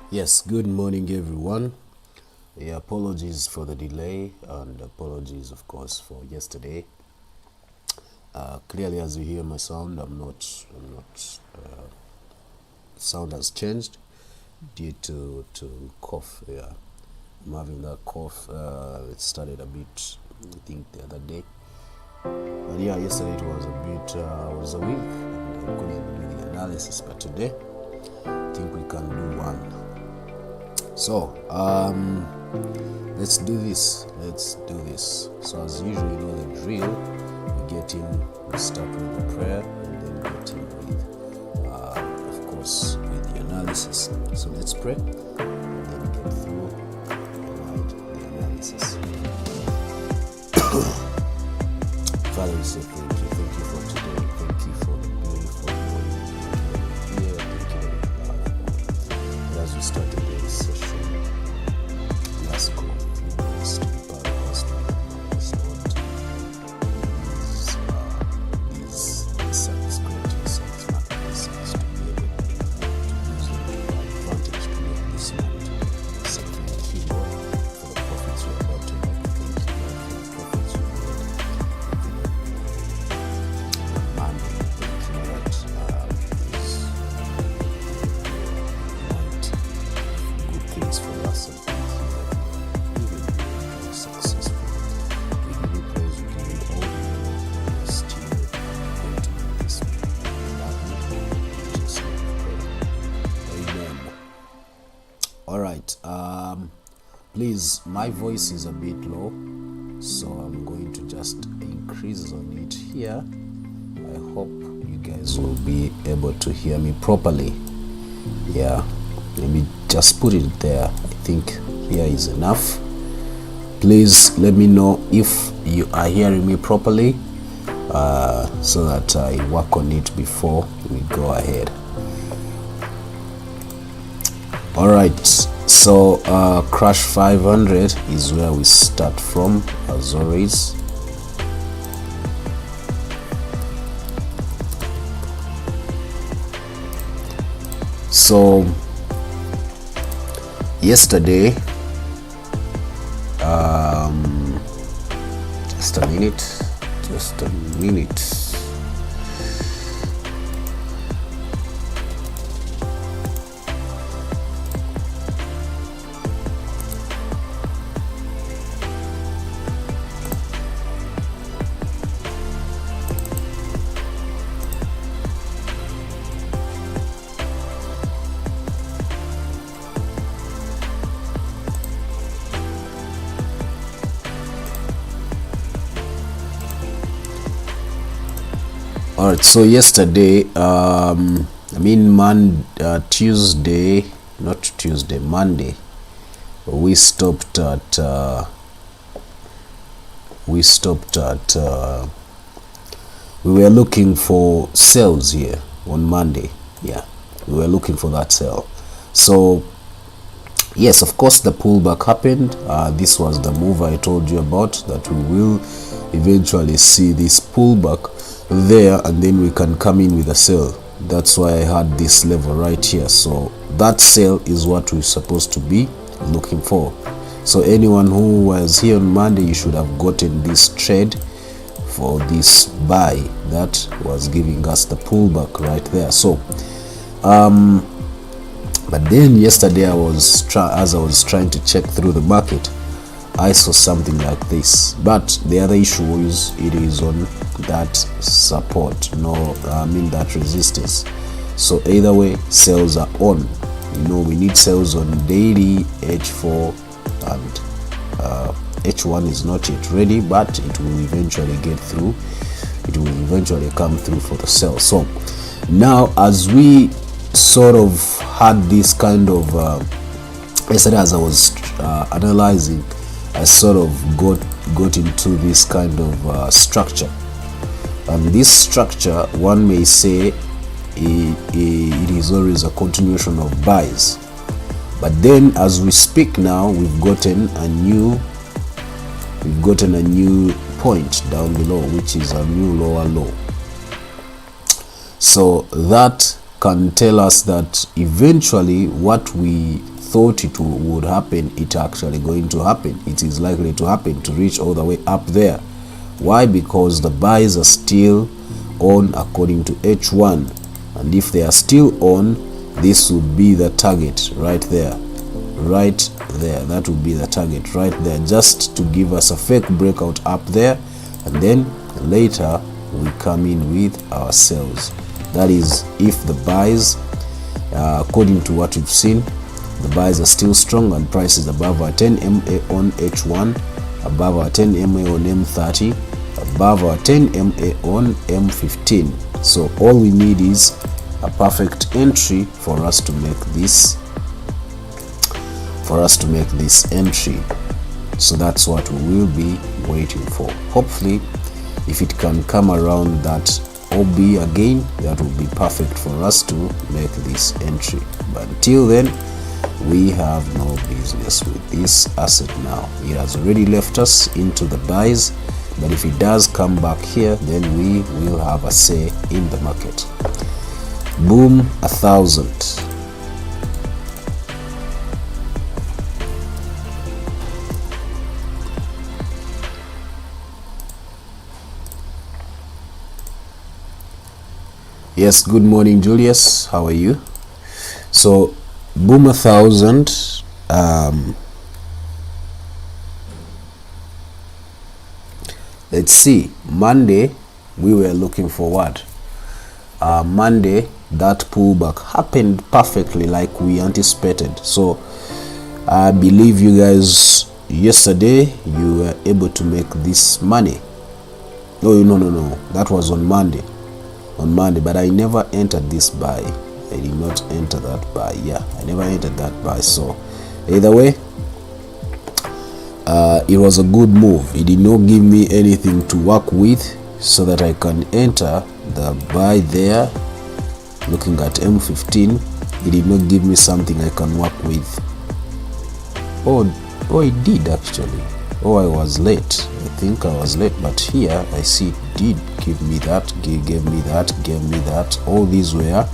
Yes, good morning everyone. Apologies for the delay and apologies of course for yesterday. Clearly as you hear my sound, I'm not sound has changed due to cough. Yeah, I'm having that cough. It started a bit, I think, the other day, and yeah, yesterday it was a bit was a week and I couldn't do the analysis, but today I think we can do one. So let's do this. So as usual, you know the drill. We start with the prayer and then get in with of course with the analysis. So let's pray and then get through the analysis. Father, we say thank you for today. Thank you for the beautiful morning here. Thank you for life. And as we start today's session, let's go. Please to be part of us, to be us, Lord. These insights, great insights, market insights, to be able to use them to our advantage to make this money today. So thank you, Lord, for the profits you're about to make. Thank you, Lord, for the profits you made. Monday, thank you, Lord, is good things for us, and thank you that we are even successful. We give you praise, we give you all the glory. We are still going to make this lovely. In Jesus' name we pray. Amen. All right. Please, my voice is a bit low, so I'm going to just increase on it here. I hope you guys will be able to hear me properly. Yeah, let me just put it there. I think here is enough. Please let me know if you are hearing me properly, so that I work on it before we go ahead. All right, so crash 500 is where we start from, as always. So yesterday, just a minute. All right, so yesterday, Monday, we stopped at we were looking for sales here on Monday. Yeah, we were looking for that sell. So yes, of course the pullback happened. This was the move I told you about, that we will eventually see this pullback there, and then we can come in with a sell. That's why I had this level right here. So that sell is what we're supposed to be looking for. So anyone who was here on Monday, you should have gotten this trade for this buy that was giving us the pullback right there. So but then yesterday as I was trying to check through the market, I saw something like this. But the other issue is it is on that support, that resistance. So either way, sales are on. We need sales on daily H4, and H1 is not yet ready, but it will eventually get through. It will eventually come through for the sell. So now, as we sort of had this kind of yesterday, as I was analyzing, I sort of got into this kind of structure, and this structure, one may say, it is always a continuation of buys. But then, as we speak now, we've gotten a new point down below, which is a new lower low. So that can tell us that eventually what we thought it would happen, it actually going to happen. It is likely to happen, to reach all the way up there. Why? Because the buys are still on according to H1, and if they are still on, this would be the target right there. That would be the target right there, just to give us a fake breakout up there, and then later we come in with our sells. That is, if the buys, according to what we've seen, the buys are still strong and price is above our 10 MA on H1, above our 10 MA on M30, above our 10 MA on M15. So all we need is a perfect entry for us to make this entry. So that's what we will be waiting for. Hopefully, if it can come around that OB again, that will be perfect for us to make this entry. But until then, we have no business with this asset now. It has already left us into the buys, but if it does come back here, then we will have a say in the market. Boom, 1,000. Yes, good morning, Julius. How are you? So, boom, 1,000. Let's see. Monday, we were looking for what? Monday, that pullback happened perfectly like we anticipated. So, I believe you guys yesterday you were able to make this money. No. That was on Monday. But I never entered this buy. I did not enter that buy. Yeah, I never entered that buy. So either way, it was a good move. It did not give me anything to work with so that I can enter the buy there. Looking at M15, it did not give me something I can work with. Oh, it did actually. Oh, I was late. I think I was late, but here I see it did give me that, gave me that. All these were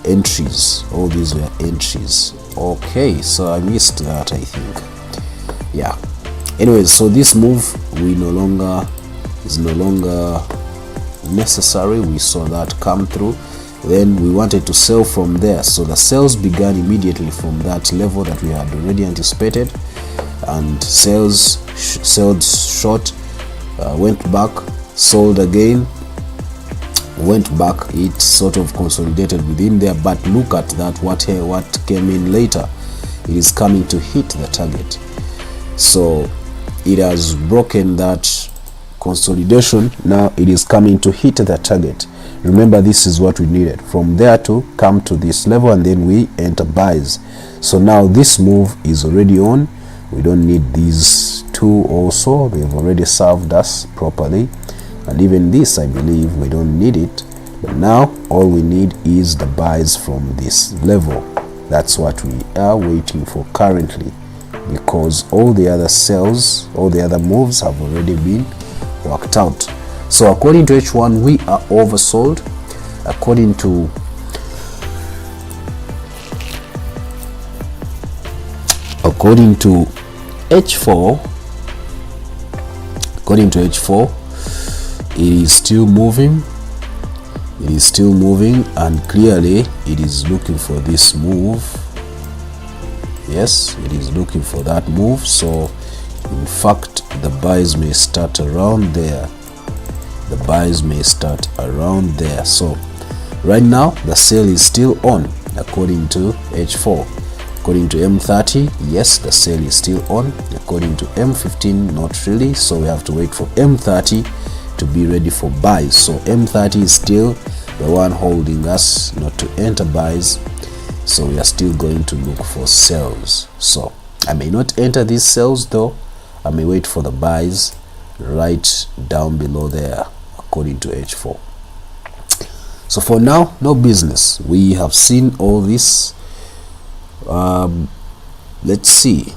entries. Okay, so I missed that, I think. Yeah. Anyways, so this move is no longer necessary. We saw that come through. Then we wanted to sell from there. So the sales began immediately from that level that we had already anticipated. And sales short, went back, sold again, went back. It sort of consolidated within there, but look at that, what came in later. It is coming to hit the target. So it has broken that consolidation. Now it is coming to hit the target. Remember, this is what we needed, from there to come to this level, and then we enter buys. So now this move is already on. We don't need these two also. They've already served us properly. And even this, I believe, we don't need it. But now all we need is the buys from this level. That's what we are waiting for currently, because all the other sells, all the other moves have already been worked out. So according to H1 we are oversold. According to H4, it is still moving. And clearly it is looking for this move. Yes, it is looking for that move. So in fact the buys may start around there. So right now the sale is still on according to H4. According to M30, yes, the sale is still on. According to M15, not really. So we have to wait for M30 to be ready for buys. So M30 is still the one holding us not to enter buys. So we are still going to look for sells. So I may not enter these sells though. I may wait for the buys right down below there according to H4. So for now, no business. We have seen all this. Let's see,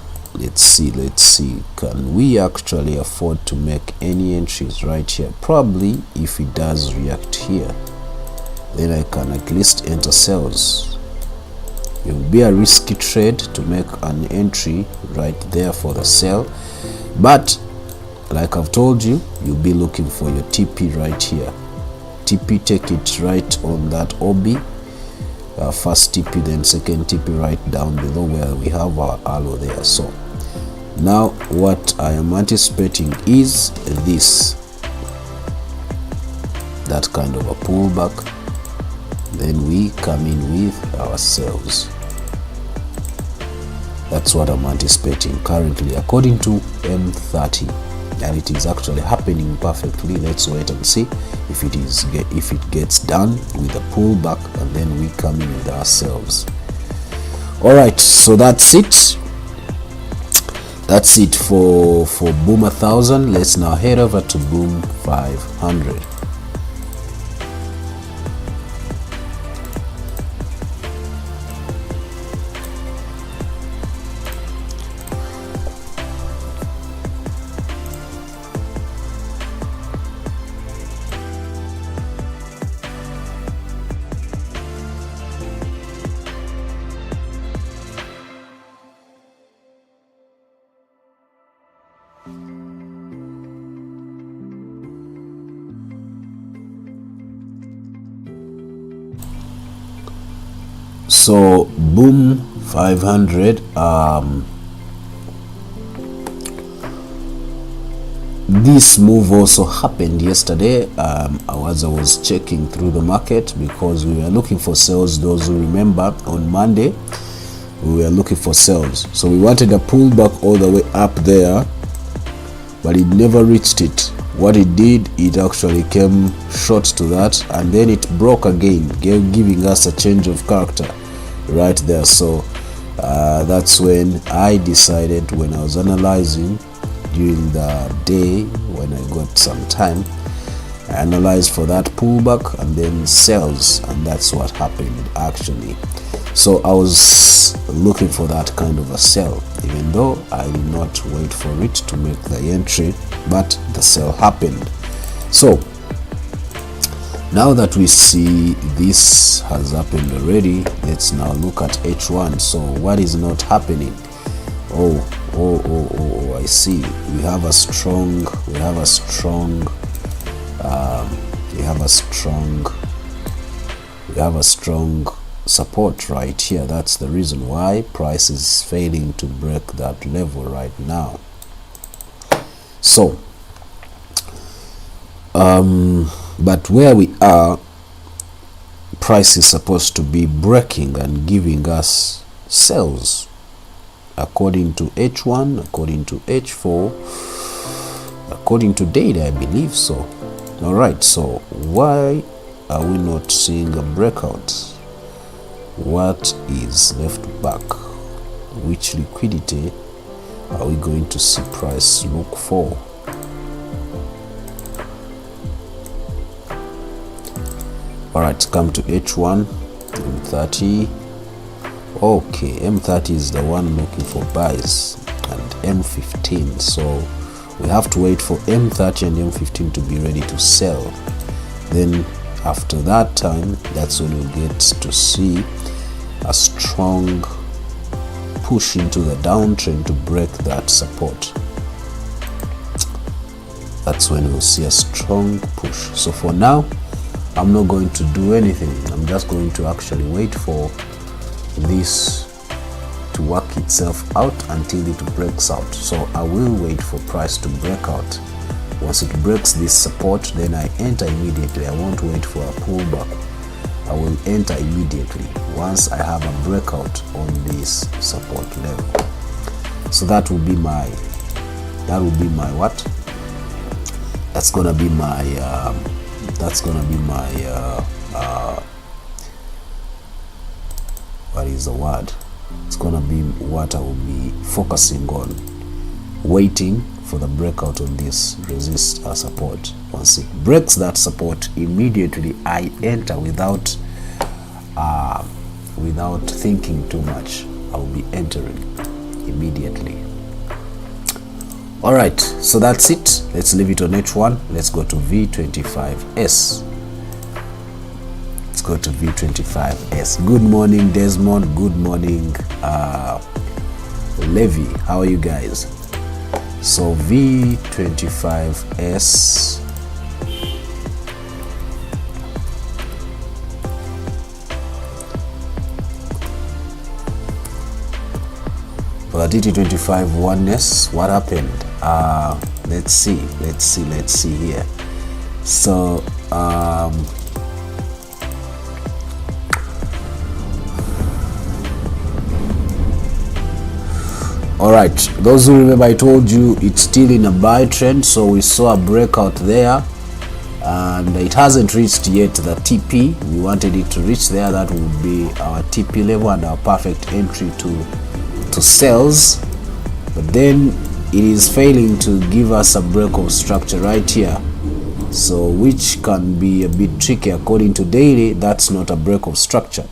can we actually afford to make any entries right here? Probably. If it does react here, then I can at least enter sells. It will be a risky trade to make an entry right there for the sell, but like I've told you, you'll be looking for your TP right here. TP, take it right on that OB. First TP, then second TP right down below where we have our arrow there. So now what I am anticipating is this, that kind of a pullback, then we come in with our sells. That's what I'm anticipating currently according to M30, and it is actually happening perfectly. Let's wait and see if it gets done with a pullback, and then we come in with ourselves. All right, so that's it for Boom 1000. Let's now head over to Boom 500. So Boom 500, this move also happened yesterday. I was checking through the market because we were looking for sales. Those who remember, on Monday we were looking for sales, so we wanted a pullback all the way up there, but it never reached it. What it did, it actually came short to that, and then it broke again, giving us a change of character right there. So that's when I decided, when I was analyzing during the day, when I got some time, I analyzed for that pullback and then sells, and that's what happened actually. So I was looking for that kind of a sell, even though I did not wait for it to make the entry, but the sell happened. So now that we see this has happened already, let's now look at H1. So what is not happening? Oh, I see. We have a strong support right here. That's the reason why price is failing to break that level right now. So but where we are, price is supposed to be breaking and giving us sells according to H1, according to H4, according to data, I believe so. All right, so why are we not seeing a breakout? What is left back? Which liquidity are we going to see price look for? All right, come to H1, M30. Okay, M30 is the one looking for buys, and M15. So we have to wait for M30 and M15 to be ready to sell. Then after that time, that's when we'll get to see a strong push into the downtrend to break that support. That's when we'll see a strong push. So for now, I'm not going to do anything. I'm just going to actually wait for this to work itself out until it breaks out. So I will wait for price to break out. Once it breaks this support, then I enter immediately. I won't wait for a pullback. I will enter immediately once I have a breakout on this support level. So that will be my what? That's gonna be my what is the word? It's gonna be what I will be focusing on, waiting for the breakout on this support. Once it breaks that support, immediately I enter without thinking too much. I will be entering immediately. All right, so that's it. Let's leave it on H1. Let's go to V25S. Let's go to V25S. Good morning, Desmond. Good morning, Levy. How are you guys? So V25S. Volatility 25 oneness. What happened? Let's see here. So all right, those who remember, I told you it's still in a buy trend. So we saw a breakout there and it hasn't reached yet the TP. We wanted it to reach there. That would be our TP level and our perfect entry to sales, but then it is failing to give us a break of structure right here, so which can be a bit tricky. According to daily, that's not a break of structure,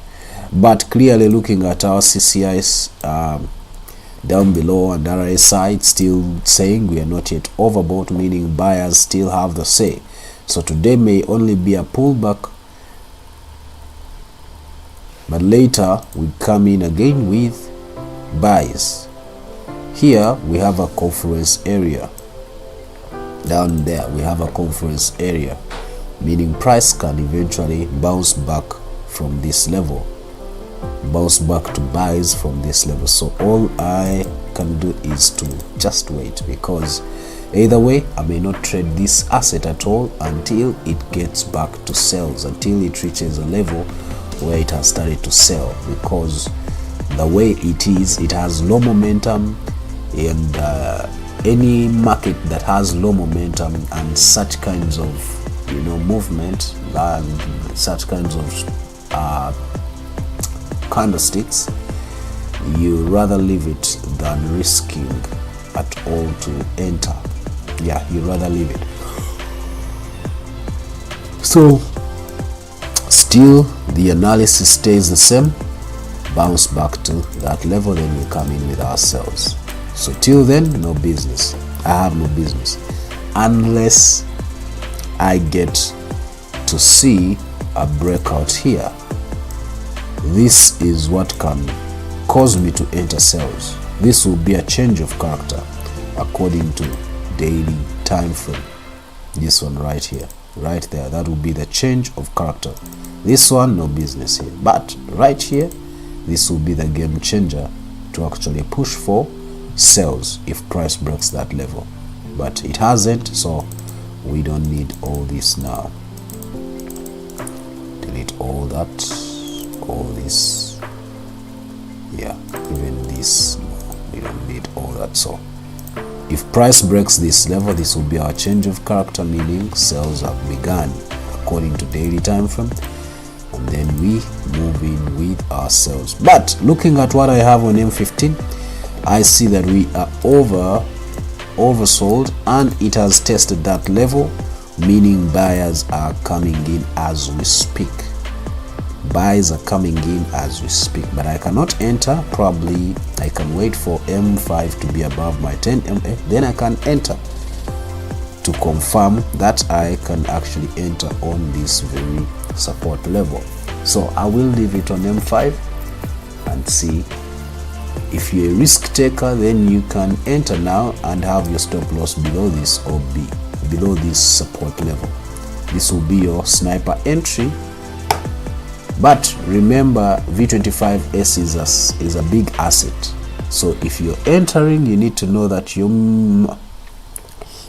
but clearly looking at our CCIs down below and RSI, it's still saying we are not yet overbought, meaning buyers still have the say. So today may only be a pullback, but later we come in again with buys. Here we have a conference area. Down there we have a conference area, meaning price can eventually bounce back from this level, bounce back to buys from this level. So all I can do is to just wait, because either way I may not trade this asset at all until it gets back to sales, until it reaches a level where it has started to sell, because the way it is, it has low momentum, and any market that has low momentum and such kinds of movement and such kinds of candlesticks, you rather leave it than risking at all to enter. Yeah, you rather leave it. So still the analysis stays the same. Bounce back to that level, then we come in with ourselves. So till then, no business. I have no business unless I get to see a breakout here. This is what can cause me to enter sales. This will be a change of character according to daily time frame. This one right here, right there, that will be the change of character. This one, no business here, but right here, this will be the game changer to actually push for sales if price breaks that level. But it hasn't, so we don't need all this now. Delete all that, all this, yeah, even this, we don't need all that. So if price breaks this level, this will be our change of character, meaning sales have begun according to daily time frame, and then we move in with ourselves. But looking at what I have on M15, I see that we are oversold and it has tested that level, meaning buyers are coming in as we speak. Buys are coming in as we speak, but I cannot enter. Probably I can wait for M5 to be above my 10 MA, then I can enter. confirm that I can actually enter on this very support level. So I will leave it on M5 and see. If you're a risk taker, then you can enter now and have your stop loss below this OB, below this support level. This will be your sniper entry. But remember, V25S is a big asset. So if you're entering, you need to know that your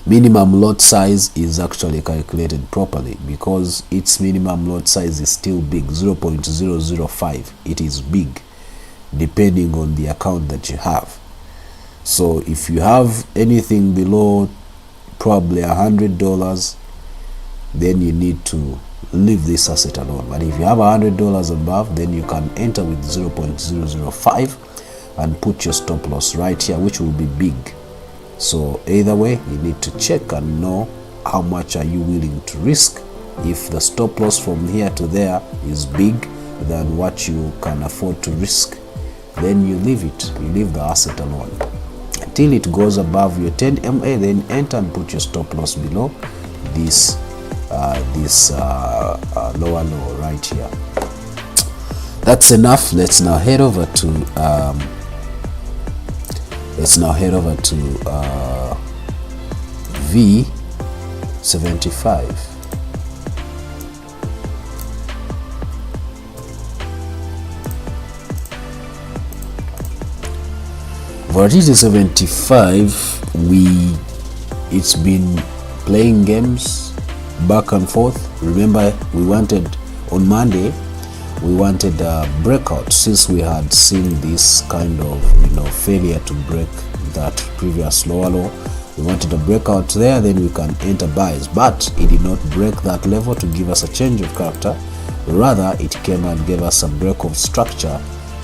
minimum lot size is actually calculated properly, because its minimum lot size is still big, 0.005. It is big depending on the account that you have. So if you have anything below probably $100, then you need to leave this asset alone. But if you have $100 above, then you can enter with 0.005 and put your stop loss right here, which will be big. So either way, you need to check and know how much are you willing to risk. If the stop loss from here to there is big than what you can afford to risk, then you leave it, you leave the asset alone until it goes above your 10 MA. Then enter and put your stop loss below this lower low right here. That's enough. Let's now head over to V75. Volatility 75, it's been playing games back and forth. Remember, we wanted on Monday, we wanted a breakout, since we had seen this kind of failure to break that previous lower low. We wanted a breakout there, then we can enter buys, but it did not break that level to give us a change of character. Rather, it came and gave us a break of structure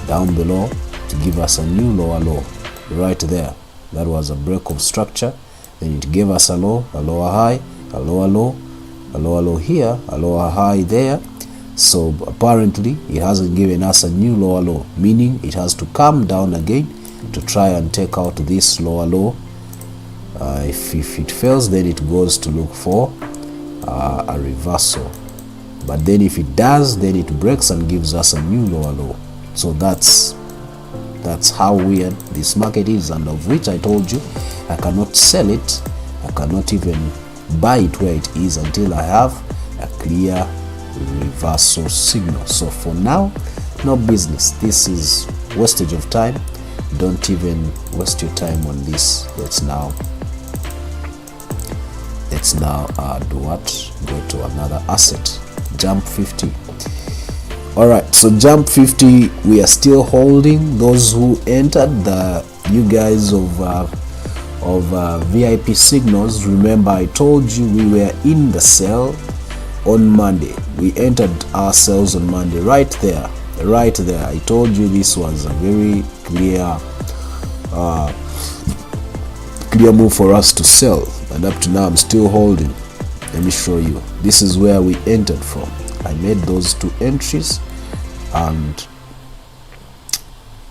down below to give us a new lower low right there. That was a break of structure. Then it gave us a low, a lower high, a lower low, a lower low here, a lower high there. So apparently it hasn't given us a new lower low, meaning it has to come down again to try and take out this lower low. If it fails, then it goes to look for a reversal. But then if it does, then it breaks and gives us a new lower low. So that's how weird this market is, and of which I told you I cannot sell it, I cannot even buy it where it is until I have a clear reversal signal. So for now, no business. This is wastage of time. Don't even waste your time on this. Let's now do what? Go to another asset, jump 50. All right, so jump 50, we are still holding. Those who entered, you guys of VIP signals, remember I told you we were in the sell on Monday. We entered ourselves on Monday right there. I told you this was a very clear move for us to sell, and up to now I'm still holding. Let me show you. This is where we entered from. I made those two entries, and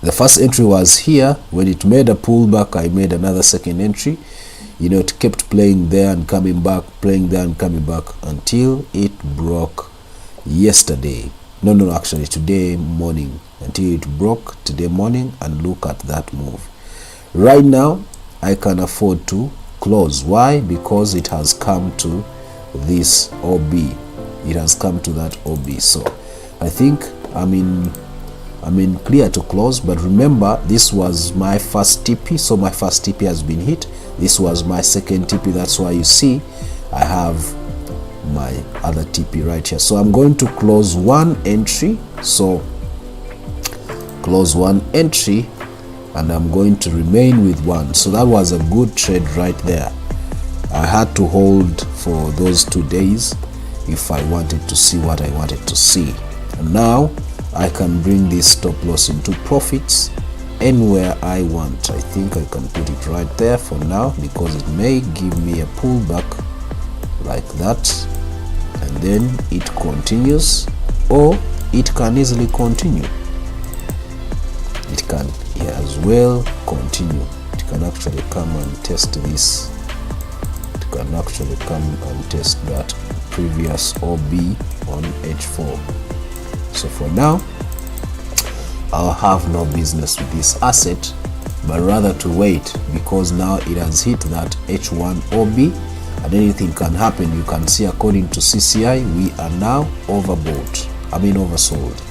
the first entry was here. When it made a pullback, I made another second entry. It kept playing there and coming back, playing there and coming back until it broke yesterday. No, actually today morning, until it broke today morning. And look at that move. Right now I can afford to close. Why? Because it has come to this OB. It has come to that OB. So I think I'm in clear to close. But remember, this was my first TP, so my first TP has been hit. This was my second TP. That's why you see I have my other TP right here. So I'm going to close one entry. So close one entry, and I'm going to remain with one. So that was a good trade right there. I had to hold for those 2 days if I wanted to see what I wanted to see. And now I can bring this stop loss into profits anywhere I want. I think I can put it right there for now, because it may give me a pullback like that, and then it continues, or it can easily continue. It can as well continue. It can actually come and test this. It can actually come and test that previous OB on H4. So for now, I'll have no business with this asset, but rather to wait, because now it has hit that H1 OB and anything can happen. You can see according to CCI we are now overbought, oversold,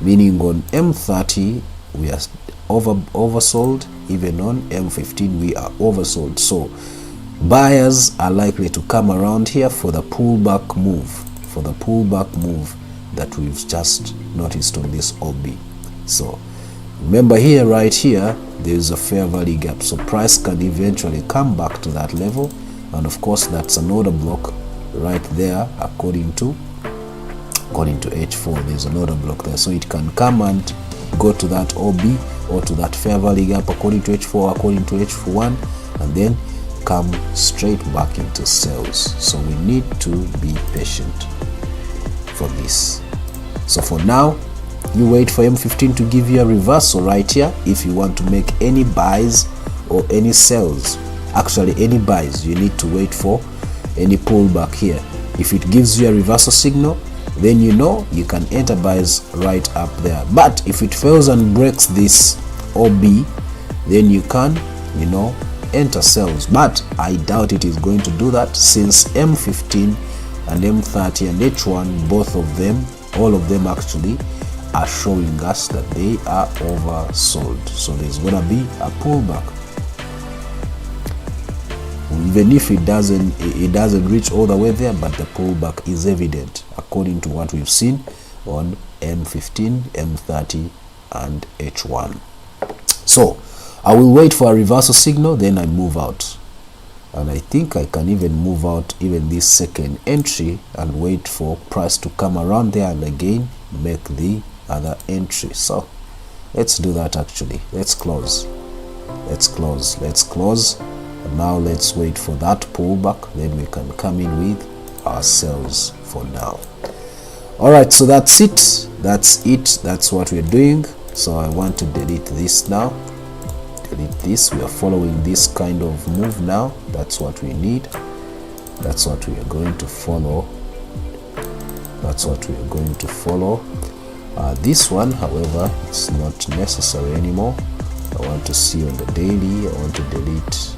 meaning on M30 we are oversold, even on M15 we are oversold. So buyers are likely to come around here for the pullback move, that we've just noticed on this OB. So remember here, right here, there is a fair value gap, so price can eventually come back to that level, and of course that's an order block right there. According to H4, there's an order block there, so it can come and go to that OB or to that fair value gap according to H4, according to H1, and then come straight back into sales. So we need to be patient for this. So for now, you wait for M15 to give you a reversal right here if you want to make any buys or any sells. Actually, any buys, you need to wait for any pullback here. If it gives you a reversal signal, then you know you can enter buys right up there. But if it fails and breaks this OB, then you can, enter sells. But I doubt it is going to do that, since M15 and M30 and H1, both of them, all of them actually, are showing us that they are oversold. So there's gonna be a pullback, even if it doesn't reach all the way there, but the pullback is evident according to what we've seen on M15, M30 and H1. So I will wait for a reversal signal, then I move out, and I think I can even move out even this second entry and wait for price to come around there and again make the other entry. So let's do that. Actually, let's close, and now let's wait for that pullback, then we can come in with our sells for now. All right, so that's it, that's what we're doing. So I want to delete this now, delete this. We are following this kind of move now. That's what we need, that's what we are going to follow, this one, however, it's not necessary anymore. I want to see on the daily. I want to delete.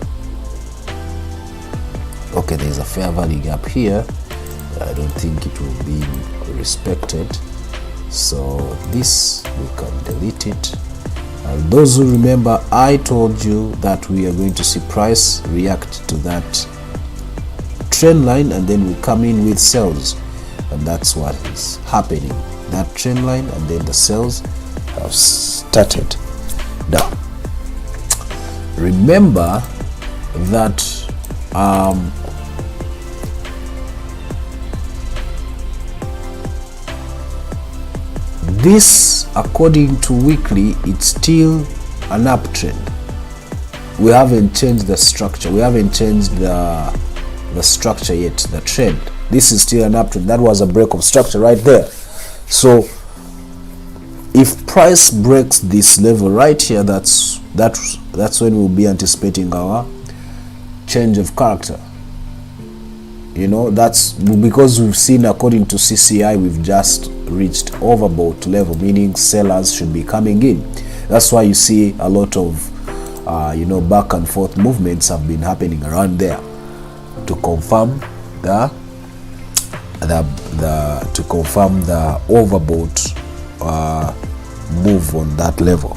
Okay, there's a fair value gap here. I don't think it will be respected, so this we can delete it. And those who remember, I told you that we are going to see price react to that trend line and then we come in with sells, and that's what is happening. That trend line and then the sells have started. Now remember that this, according to weekly, it's still an uptrend. We haven't changed the structure, we haven't changed the structure yet, the trend. This is still an uptrend. That was a break of structure right there. So if price breaks this level right here, that's when we'll be anticipating our change of character. That's because we've seen, according to CCI, we've just reached overbought level, meaning sellers should be coming in. That's why you see a lot of back and forth movements have been happening around there to confirm the overbought move on that level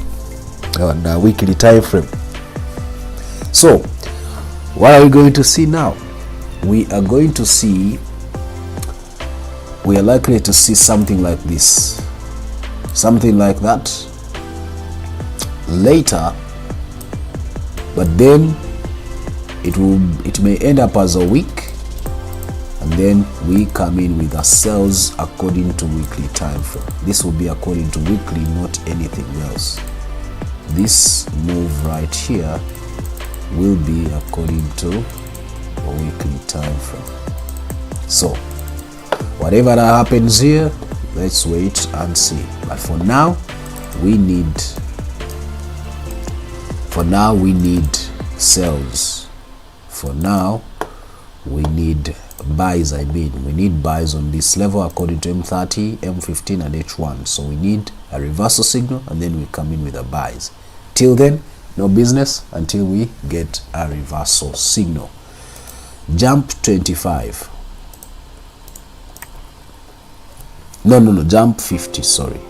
on the weekly time frame. So what are we going to see now? We are likely to see something like this, something like that later, but then it may end up as a week, and then we come in with our sells according to weekly time frame. This will be according to weekly, not anything else. This move right here will be according to a weekly time frame. So whatever that happens here, let's wait and see. But for now we need sells. For now we need buys. We need buys on this level according to M30, M15 and H1. So we need a reversal signal and then we come in with the buys. Till then, no business until we get a reversal signal. Jump 25. No, jump 50, sorry.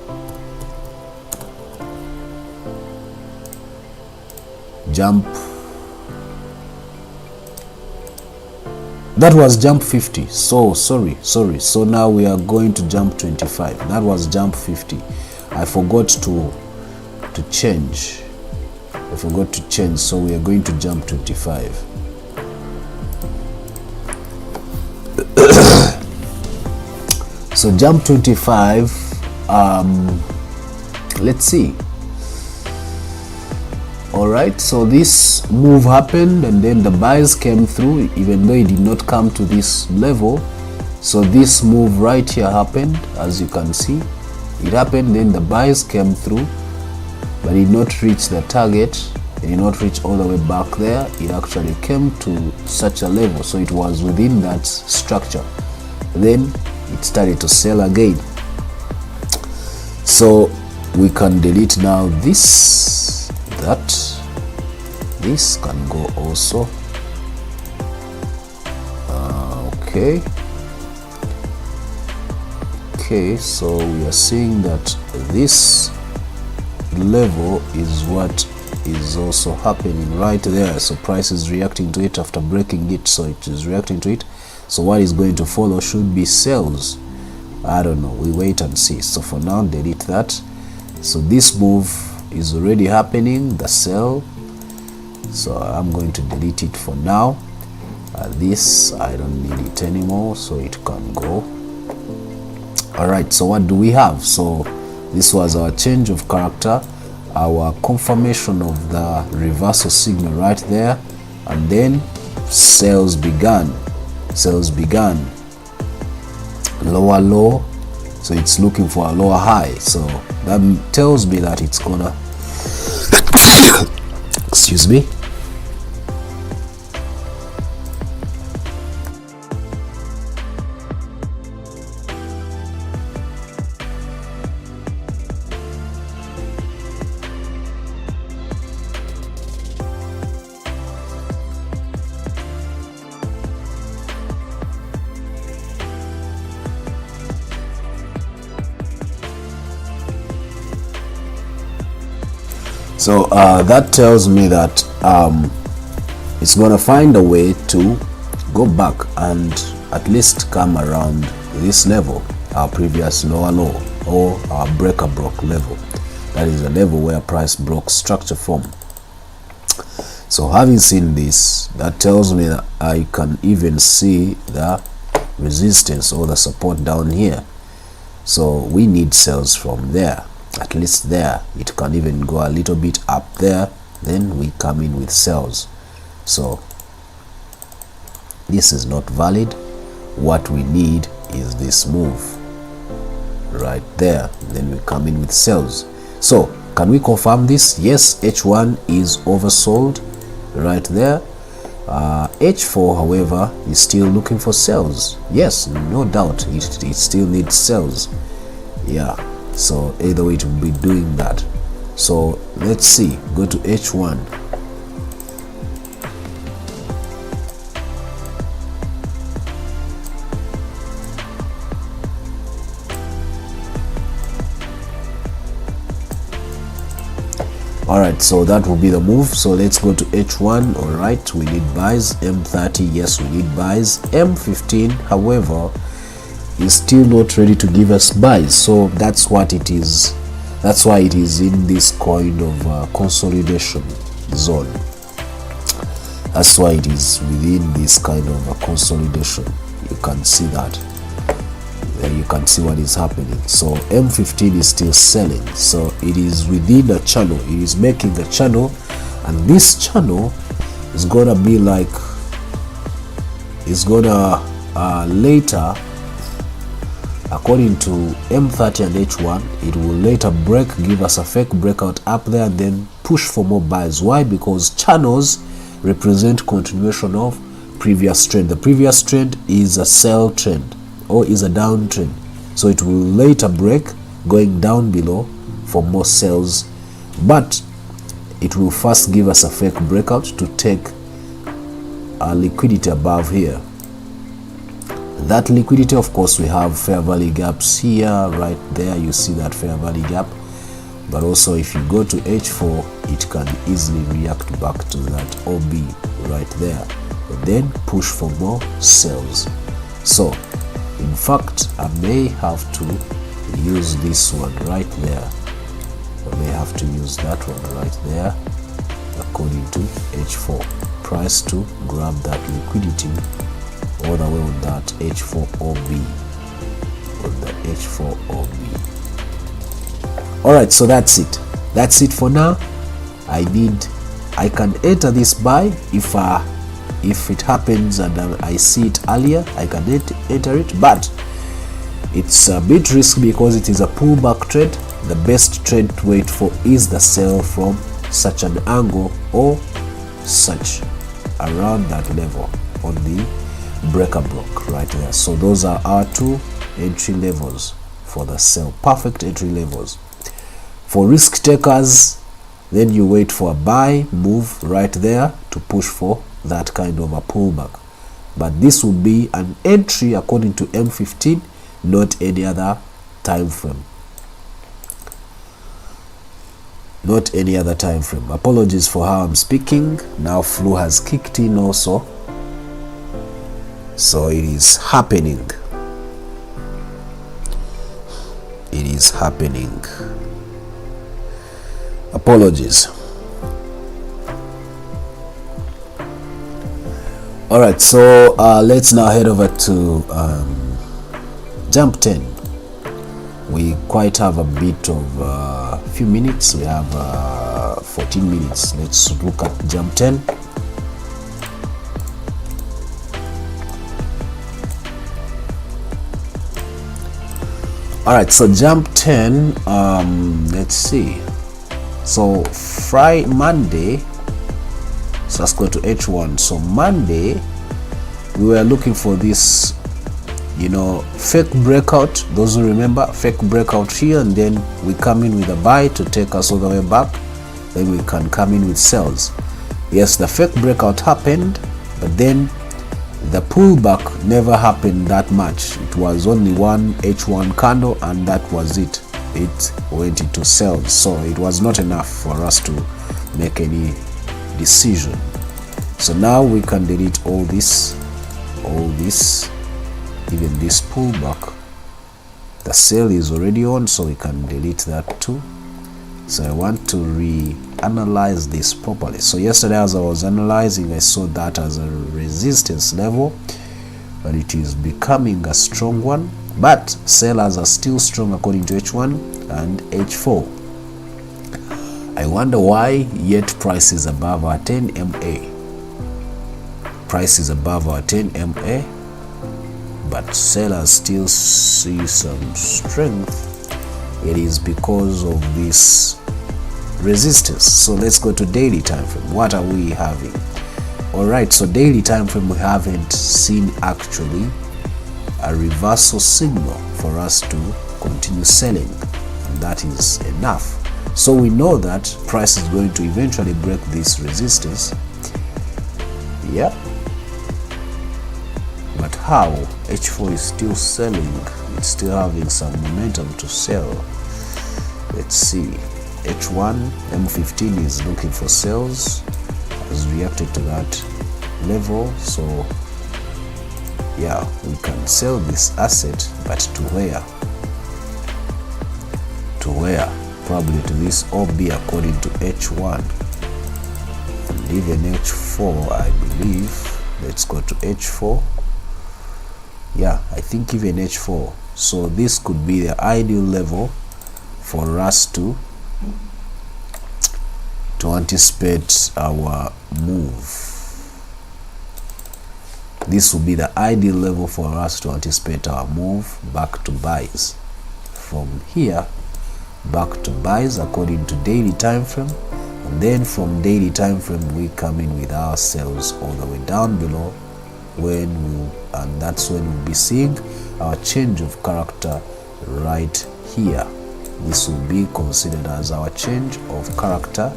Jump, that was jump 50. So sorry. So now we are going to jump 25. That was jump 50. I forgot to change. So we are going to jump 25. So jump 25. Let's see. Alright, so this move happened and then the buys came through, even though it did not come to this level. So this move right here happened, as you can see. It happened, then the buys came through, but it did not reach the target. It did not reach all the way back there. It actually came to such a level, so it was within that structure. Then it started to sell again. So we can delete now this, this can go also. Okay, so we are seeing that this level is what is also happening right there. So price is reacting to it after breaking it, so it is reacting to it. So what is going to follow should be sales. I don't know, we wait and see. So for now, delete that. So this move is already happening, the sell. So I'm going to delete it for now. This, I don't need it anymore, so it can go. Alright, so what do we have? So this was our change of character, our confirmation of the reversal signal right there, and then sales began. Lower low, so it's looking for a lower high. So that tells me that it's gonna excuse me. So that tells me that it's going to find a way to go back and at least come around this level, our previous lower low, or our breaker broke level. That is the level where price broke structure from. So having seen this, that tells me that I can even see the resistance or the support down here. So we need sales from there. At least there, it can even go a little bit up there, then we come in with sales. So this is not valid. What we need is this move right there, then we come in with sales. So can we confirm this? Yes, H1 is oversold right there. H4 however is still looking for sales. Yes, no doubt, it still needs sales. Yeah, so either way it will be doing that. So let's see, go to H1. Alright, so that will be the move. So let's go to H1. Alright, we need buys. M30, yes, we need buys. M15 however is still not ready to give us buys, so that's what it is. That's why it is in this kind of consolidation zone. That's why it is within this kind of a consolidation. You can see that. There you can see what is happening. So M15 is still selling, so it is within a channel. It is making the channel, and this channel is gonna be like, it's gonna later, according to M30 and H1, it will later break, give us a fake breakout up there, and then push for more buys. Why? Because channels represent continuation of previous trend. The previous trend is a sell trend or is a downtrend, so it will later break going down below for more sells, but it will first give us a fake breakout to take a liquidity above here. That liquidity, of course, we have fair value gaps here, right there. You see that fair value gap, but also if you go to H4, it can easily react back to that OB right there, and then push for more sells. So in fact, I may have to use this one right there. I may have to use that one right there according to H4 price to grab that liquidity all the way on that H4 OB, on the H4 OB. All right, so that's it for now. I can enter this buy if it happens and I see it earlier, I can enter it, but it's a bit risky because it is a pullback trade. The best trade to wait for is the sell from such an angle or such around that level on the breaker block right there. So those are our two entry levels for the sell, perfect entry levels. For risk takers, then you wait for a buy move right there to push for that kind of a pullback, but this will be an entry according to M15, not any other time frame, not any other time frame. Apologies for how I'm speaking. Now flu has kicked in also, so it is happening, it is happening. Apologies. All right, so let's now head over to jump 10. We quite have a bit of few minutes. We have 14 minutes. Let's look at jump 10. All right, so jump 10, let's see. So Monday, so let's go to H1. So Monday, we were looking for this, fake breakout. Those who remember, fake breakout here, and then we come in with a buy to take us all the way back. Then we can come in with sells. Yes, the fake breakout happened, but then the pullback never happened that much. It was only one H1 candle, and that was it. It went into sells, so it was not enough for us to make any decision. So now we can delete all this, even this pullback. The sell is already on, so we can delete that too. So I want to reanalyze this properly. So yesterday, as I was analyzing, I saw that as a resistance level, but it is becoming a strong one. But sellers are still strong according to H1 and H4. I wonder why yet price is above our 10 MA. Price is above our 10 MA, but sellers still see some strength. It is because of this resistance. So let's go to daily time frame. What are we having? All right, so daily time frame, we haven't seen actually a reversal signal for us to continue selling, and that is enough. So we know that price is going to eventually break this resistance. Yeah, but how? H4 is still selling. It's still having some momentum to sell. Let's see. H1 M15 is looking for sales, has reacted to that level. So yeah, we can sell this asset, but to where? To where? Probably to this OB according to H1 and even H4, I believe. Let's go to H4. Yeah, I think even H4. So this could be the ideal level for us to anticipate our move. This will be the ideal level for us to anticipate our move back to buys. From here, back to buys according to daily time frame, and then from daily time frame we come in with our sells all the way down below and that's when we'll be seeing our change of character right here. This will be considered as our change of character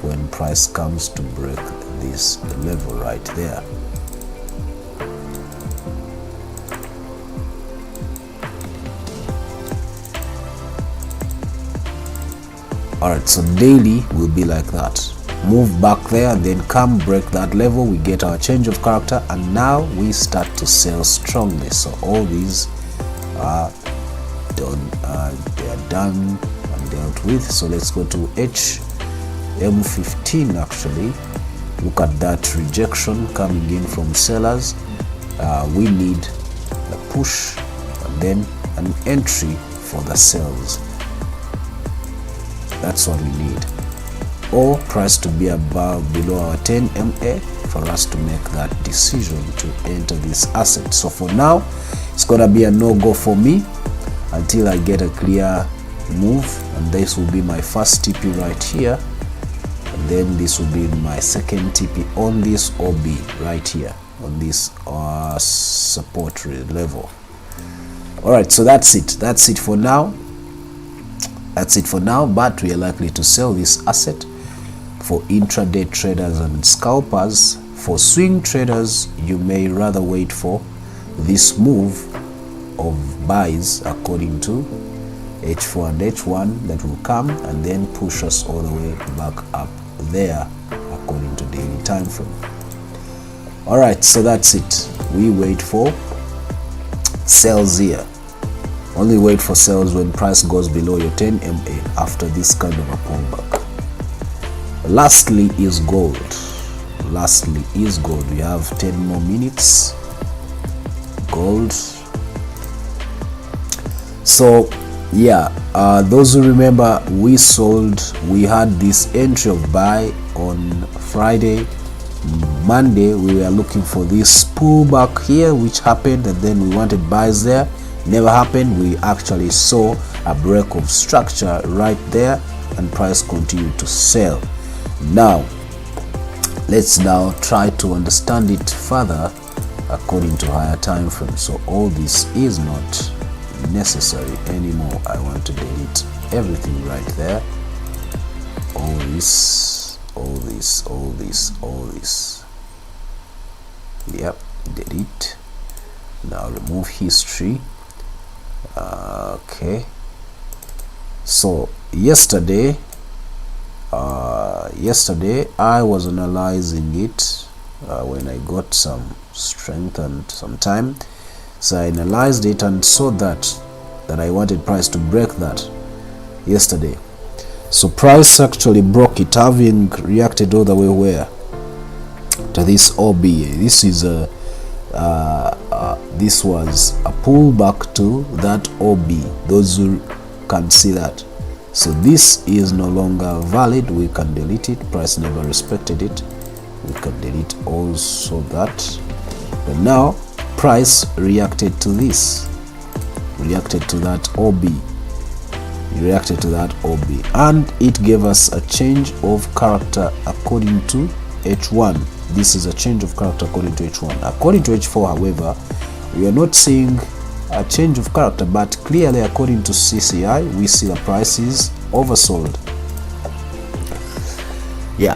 when price comes to break this level right there. Alright, so daily will be like that. Move back there, then come break that level, we get our change of character, and now we start to sell strongly. So all these are done, they are done and dealt with. So let's go to HM15 actually. Look at that rejection coming in from sellers. We need a push and then an entry for the sells. That's what we need, or price to be below our 10 MA for us to make that decision to enter this asset. So for now, it's gonna be a no-go for me until I get a clear move, and this will be my first TP right here, and then this will be my second TP on this OB right here on this support level. All right, so that's it for now. That's it for now, but we are likely to sell this asset for intraday traders and scalpers. For swing traders, you may rather wait for this move of buys according to H4 and H1 that will come and then push us all the way back up there according to daily time frame. All right, so that's it. We wait for sells here. Only wait for sales when price goes below your 10 MA after this kind of a pullback. Lastly is gold. We have 10 more minutes. Gold. So yeah, those who remember, we had this entry of buy on Friday. Monday we were looking for this pullback here, which happened, and then we wanted buys there. Never happened. We actually saw a break of structure right there, and price continued to sell. Now let's now try to understand it further according to higher time frame. So all this is not necessary anymore. I want to delete everything right there. All this. Yep, delete. Now remove history. Okay, so yesterday I was analyzing it when I got some strength and some time. So I analyzed it and saw that I wanted price to break that yesterday. So price actually broke it, having reacted all the way where to this OB. This is a this was a pullback to that OB, those who can see that. So this is no longer valid. We can delete it. Price never respected it. We can delete also that. But now price reacted to this, reacted to that OB, and it gave us a change of character according to H1. This is a change of character according to H1. According to H4, however, we are not seeing a change of character, but clearly according to CCI, we see the price is oversold. Yeah,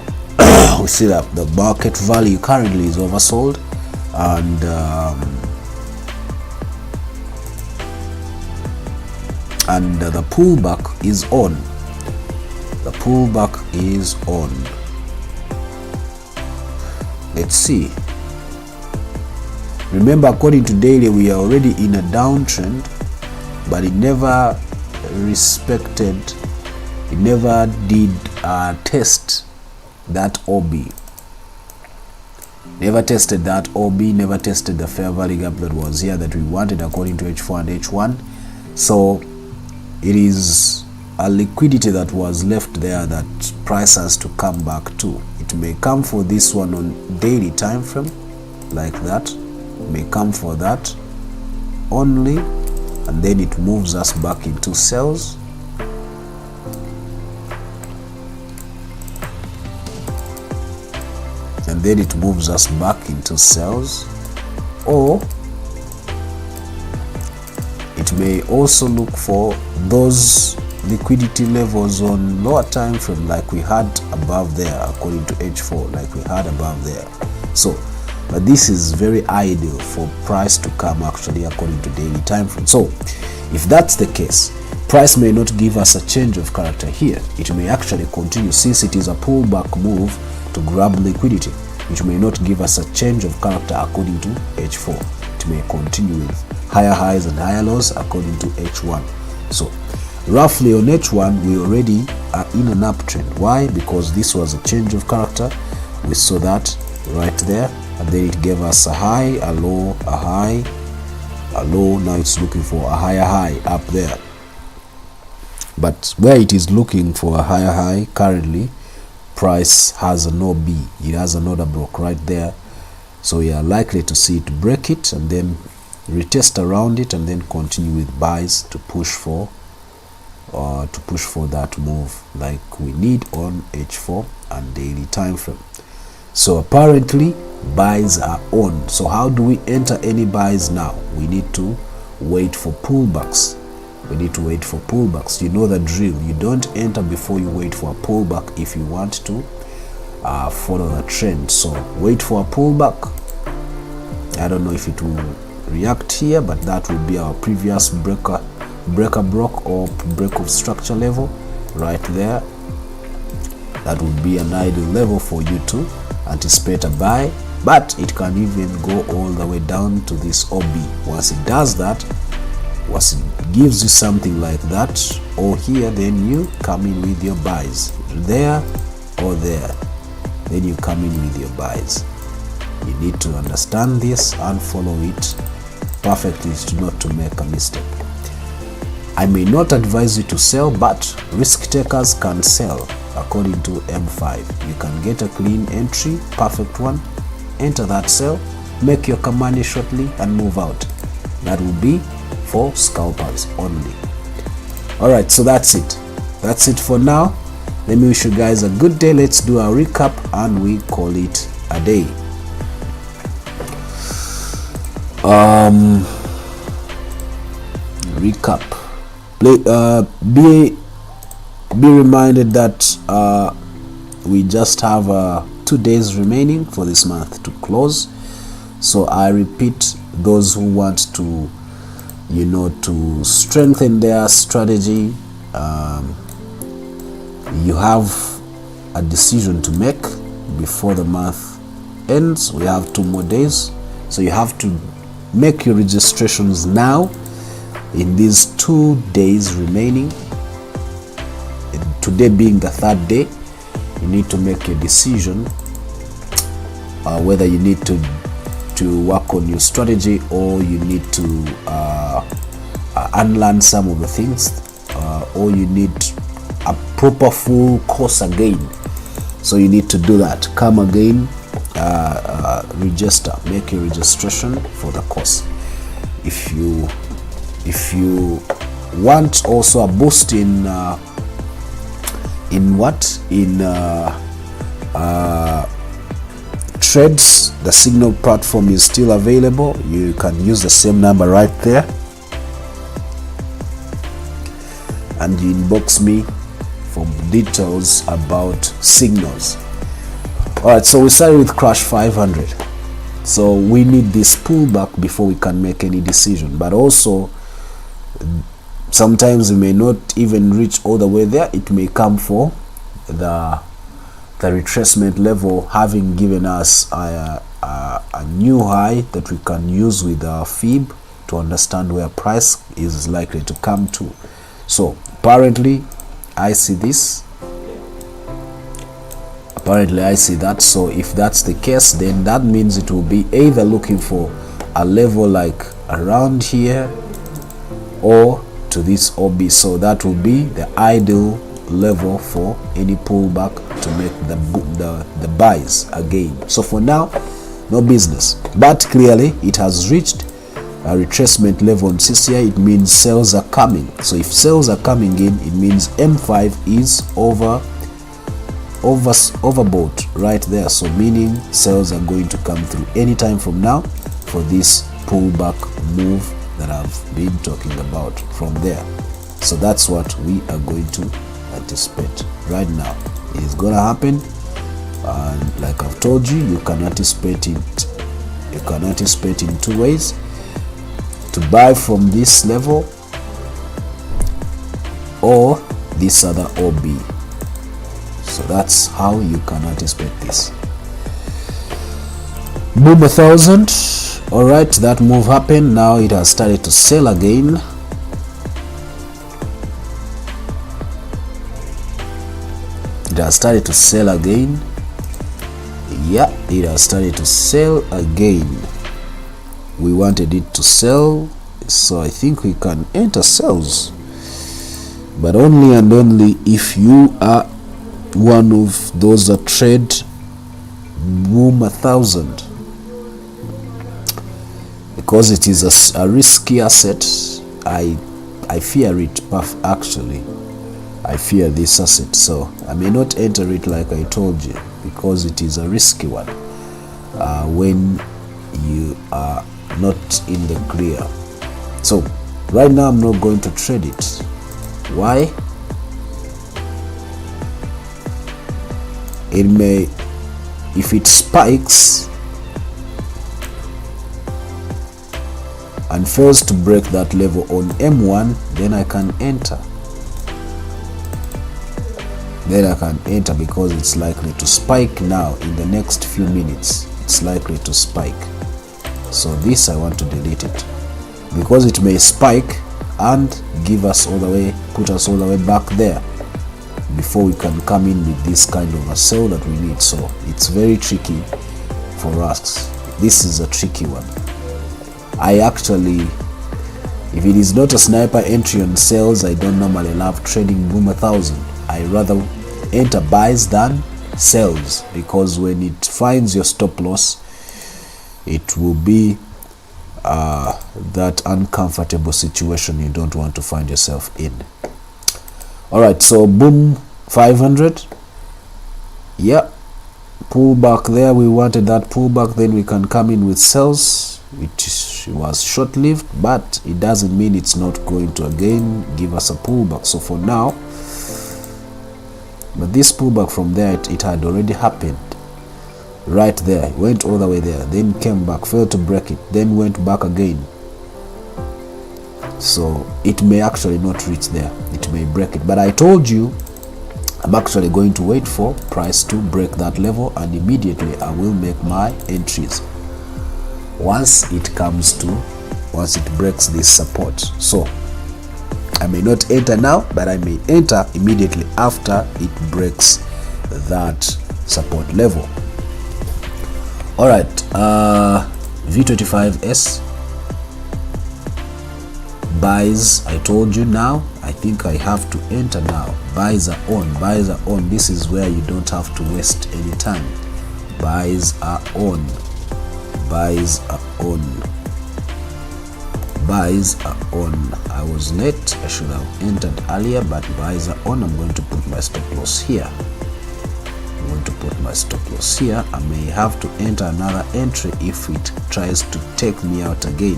we see that the market value currently is oversold, and the pullback is on. Let's see. Remember, according to daily, we are already in a downtrend, but it never respected, it never did test that OB. Never tested that OB, never tested the fair value gap that was here that we wanted according to H4 and H1. So it is a liquidity that was left there that price has to come back to. It may come for this one on daily time frame like that, may come for that only, and then it moves us back into sells, and then it moves us back into sells, or it may also look for those liquidity levels on lower time frame like we had above there, according to H4, like we had above there. So but this is very ideal for price to come actually according to daily time frame. So if that's the case, price may not give us a change of character here. It may actually continue, since it is a pullback move to grab liquidity. It may not give us a change of character according to H4. It may continue with higher highs and higher lows according to H1. So roughly on H1 we already are in an uptrend. Why? Because this was a change of character. We saw that right there, and then it gave us a high, a low, a high, a low. Now it's looking for a higher high up there, but where it is looking for a higher high currently, price has an OB, it has an order block right there. So we are likely to see it break it and then retest around it and then continue with buys to push for that move like we need on H4 and daily time frame. So apparently buys are on. So how do we enter any buys now? We need to wait for pullbacks. We need to wait for pullbacks. You know the drill. You don't enter before you wait for a pullback if you want to follow the trend. So wait for a pullback. I don't know if it will react here, but that will be our previous breaker block or break of structure level right there. That would be an ideal level for you to anticipate a buy, but it can even go all the way down to this OB. Once it does that, once it gives you something like that or here, then you come in with your buys there or there, then you come in with your buys. You need to understand this and follow it perfectly to not to make a mistake. I may not advise you to sell, but risk takers can sell according to M5. You can get a clean entry, perfect one, enter that sell, make your money shortly and move out. That will be for scalpers only. Alright, so that's it for now. Let me wish you guys a good day. Let's do a recap and we call it a day. Recap. Be reminded that we just have 2 days remaining for this month to close. So I repeat, those who want to to strengthen their strategy, you have a decision to make before the month ends. We have 2 more days, so you have to make your registrations now in these 2 days remaining. Today being the 3rd day, you need to make your decision whether you need to work on your strategy or you need to unlearn some of the things, or you need a proper full course again. So you need to do that. Come again, register, make your registration for the course. If you want also a boost in trades, the Signal platform is still available. You can use the same number right there and you inbox me for details about signals. Alright, so we started with crash 500. So we need this pullback before we can make any decision, but also sometimes we may not even reach all the way there. It may come for the retracement level, having given us a new high that we can use with our fib to understand where price is likely to come to. So apparently I see this, apparently I see that. So if that's the case, then that means it will be either looking for a level like around here or to this OB. So that will be the ideal level for any pullback to make the buys again. So for now, no business, but clearly it has reached a retracement level on CCI. It means sales are coming. So if sales are coming in, it means M5 is overbought right there. So meaning sales are going to come through anytime from now for this pullback move that I've been talking about from there. So that's what we are going to anticipate right now. It's gonna happen, and like I've told you, you can anticipate it. You can anticipate in two ways: to buy from this level or this other OB. So that's how you can anticipate this. Boom 1000. All right, that move happened. Now it has started to sell again. It has started to sell again. Yeah, it has started to sell again. We wanted it to sell, so I think we can enter sales, but only and only if you are one of those that trade boom 1000, because it is a risky asset. I fear it. Actually, I fear this asset, so I may not enter it like I told you, because it is a risky one when you are not in the clear. So right now I'm not going to trade it. Why? It may, if it spikes and fails to break that level on M1, then I can enter. Because it's likely to spike now in the next few minutes. It's likely to spike. So this, I want to delete it, because it may spike and give us all the way, put us all the way back there before we can come in with this kind of a sell that we need. So it's very tricky for us. This is a tricky one. I actually, if it is not a sniper entry on sales, I don't normally love trading boom 1000. I rather enter buys than sells, because when it finds your stop loss, it will be that uncomfortable situation you don't want to find yourself in. All right, so boom 500. Yeah, pullback there. We wanted that pullback, then we can come in with sells, which was short-lived, but it doesn't mean it's not going to again give us a pullback. So for now, but this pullback from there, it had already happened right there. It went all the way there, then came back, failed to break it, then went back again. So it may actually not reach there, it may break it. But I told you, I'm actually going to wait for price to break that level, and immediately I will make my entries once it breaks this support. So I may not enter now, but I may enter immediately after it breaks that support level. All right, V25S buys. I told you now. I think I have to enter now. Buys are on. Buys are on. This is where you don't have to waste any time. Buys are on. Buys are on. Buys are on. I was late. I should have entered earlier, but buys are on. I'm going to put my stop loss here. I'm going to put my stop loss here. I may have to enter another entry if it tries to take me out again.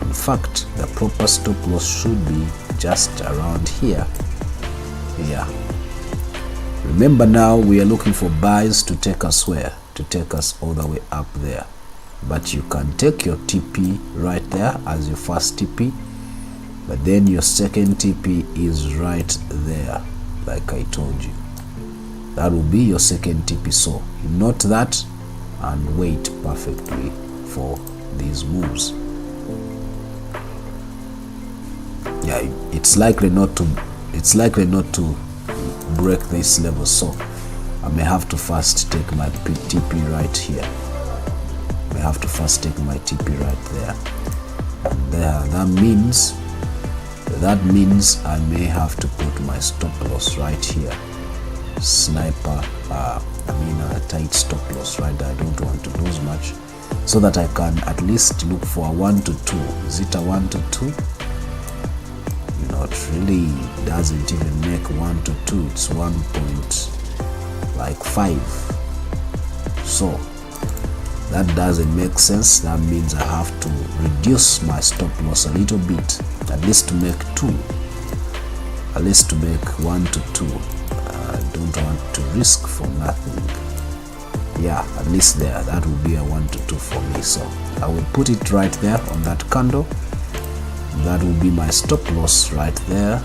In fact, the proper stop loss should be just around here. Yeah. Remember, now we are looking for buys to take us where? To take us all the way up there. But you can take your TP right there as your first TP, but then your second TP is right there, like I told you. That will be your second TP. So note that and wait perfectly for these moves. Yeah, it's likely not to break this level, so I may have to first take my TP right here. I have to first take my TP right there, and there. That means I may have to put my stop loss right here. Sniper, a tight stop loss right there. I don't want to lose much, so that I can at least look for a 1 to 2. Is it a 1 to 2? Not really. Doesn't even make 1 to 2. It's 1.5. So That doesn't make sense. That means I have to reduce my stop loss a little bit, at least to make 2, at least to make 1 to 2. I don't want to risk for nothing. Yeah, at least there, that will be a 1 to 2 for me. So I will put it right there on that candle. That will be my stop loss right there,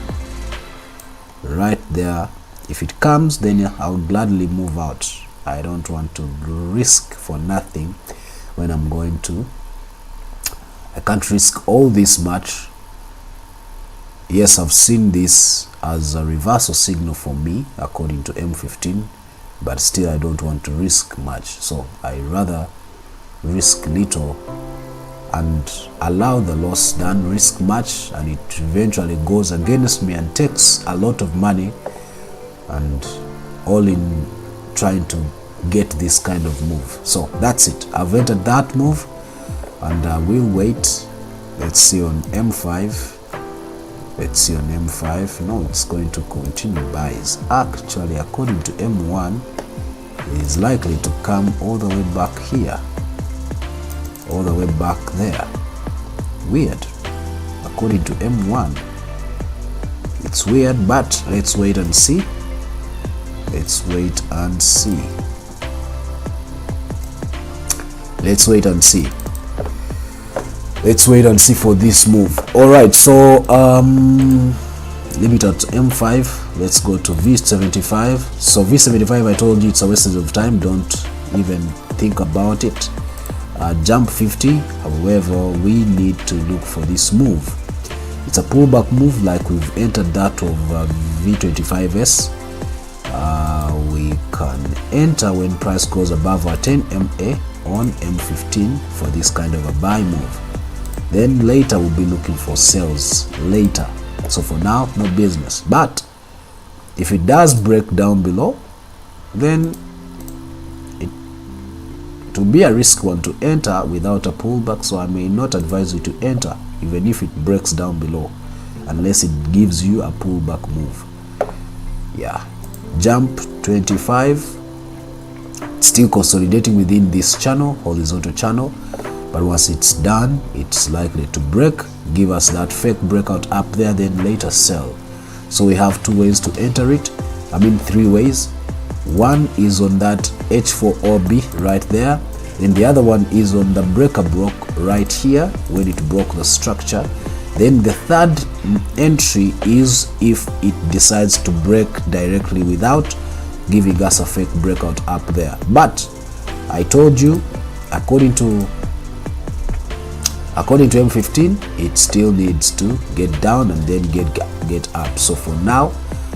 right there. If it comes, then I will gladly move out. I don't want to risk for nothing when I'm going to. I can't risk all this much. Yes, I've seen this as a reversal signal for me according to M15, but still I don't want to risk much. So I rather risk little and allow the loss than risk much and it eventually goes against me and takes a lot of money, and all in trying to get this kind of move. So that's it. I've entered that move and I will wait. Let's see on M5. Let's see on M5. No, it's going to continue buys. Actually, according to M1, it is likely to come all the way back here, all the way back there. Weird. According to M1, it's weird, but let's wait and see. Let's wait and see. Let's wait and see. Let's wait and see for this move. All right, so leave it at M5. Let's go to V75. So V75, I told you it's a waste of time. Don't even think about it. Jump 50. However, we need to look for this move. It's a pullback move, like we've entered that of V25S. We can enter when price goes above our 10 MA on M15 for this kind of a buy move. Then later we'll be looking for sales later. So for now, no business. But if it does break down below, then it will be a risk one to enter without a pullback. So I may not advise you to enter even if it breaks down below, unless it gives you a pullback move. Yeah, jump 25, still consolidating within this channel, horizontal channel, but once it's done, it's likely to break, give us that fake breakout up there, then later sell. So we have 2 ways to enter it. I mean 3 ways. One is on that H4OB right there, then the other one is on the breaker broke right here when it broke the structure. Then the third entry is if it decides to break directly without giving us a fake breakout up there. But I told you, according to M15, it still needs to get down and then get up. So for now,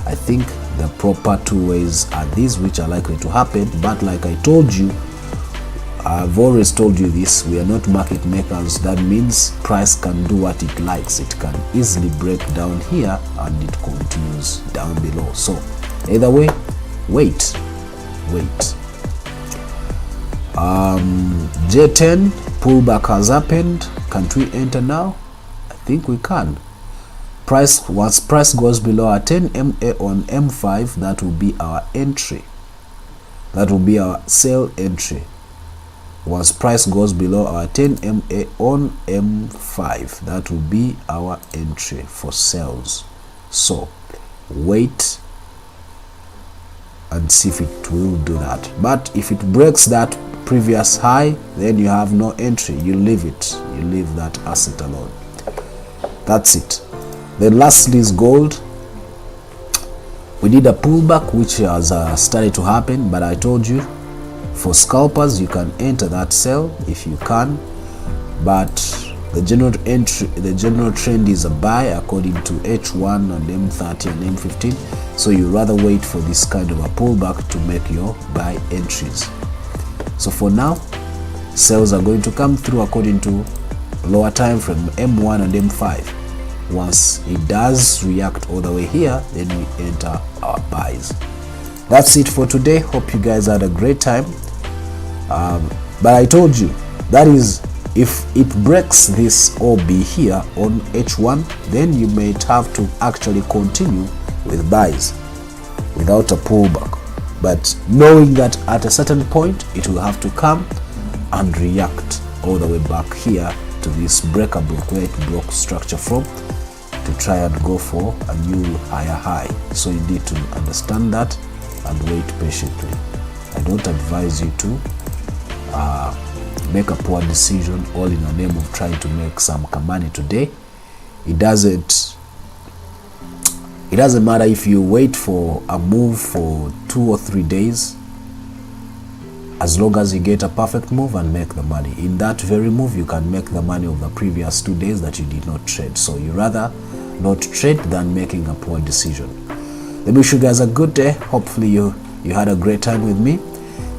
I think the proper 2 ways are these, which are likely to happen. But like I told you, I've always told you this, we are not market makers. That means price can do what it likes. It can easily break down here and it continues down below. So either way, wait. J10 pullback has happened. Can't we enter now? I think we can. Once price goes below our 10 MA on M5, that will be our entry. That will be our sell entry. Once price goes below our 10 MA on M5, that will be our entry for sales. So wait and see if it will do that. But if it breaks that previous high, then you have no entry. You leave it. You leave that asset alone. That's it. Then lastly is gold. We did a pullback which has started to happen, but I told you, for scalpers, you can enter that sell if you can, but the general trend is a buy according to H1 and M30 and M15. So you rather wait for this kind of a pullback to make your buy entries. So for now, sales are going to come through according to lower time frame M1 and M5. Once it does react all the way here, then we enter our buys. That's it for today. Hope you guys had a great time. But I told you, that is, if it breaks this OB here on H1, then you may have to actually continue with buys without a pullback. But knowing that at a certain point it will have to come and react all the way back here to this breaker block where it broke structure from, to try and go for a new higher high. So you need to understand that and wait patiently. I don't advise you to make a poor decision all in the name of trying to make some money today. It doesn't matter if you wait for a move for 2 or 3 days, as long as you get a perfect move and make the money. In that very move, you can make the money of the previous 2 days that you did not trade. So you rather not trade than making a poor decision. Let me wish you guys a good day. Hopefully you had a great time with me.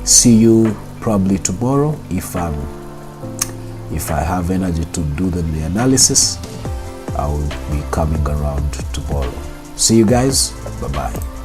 See you probably tomorrow if I have energy to do the analysis. I will be coming around tomorrow. See you guys. Bye bye.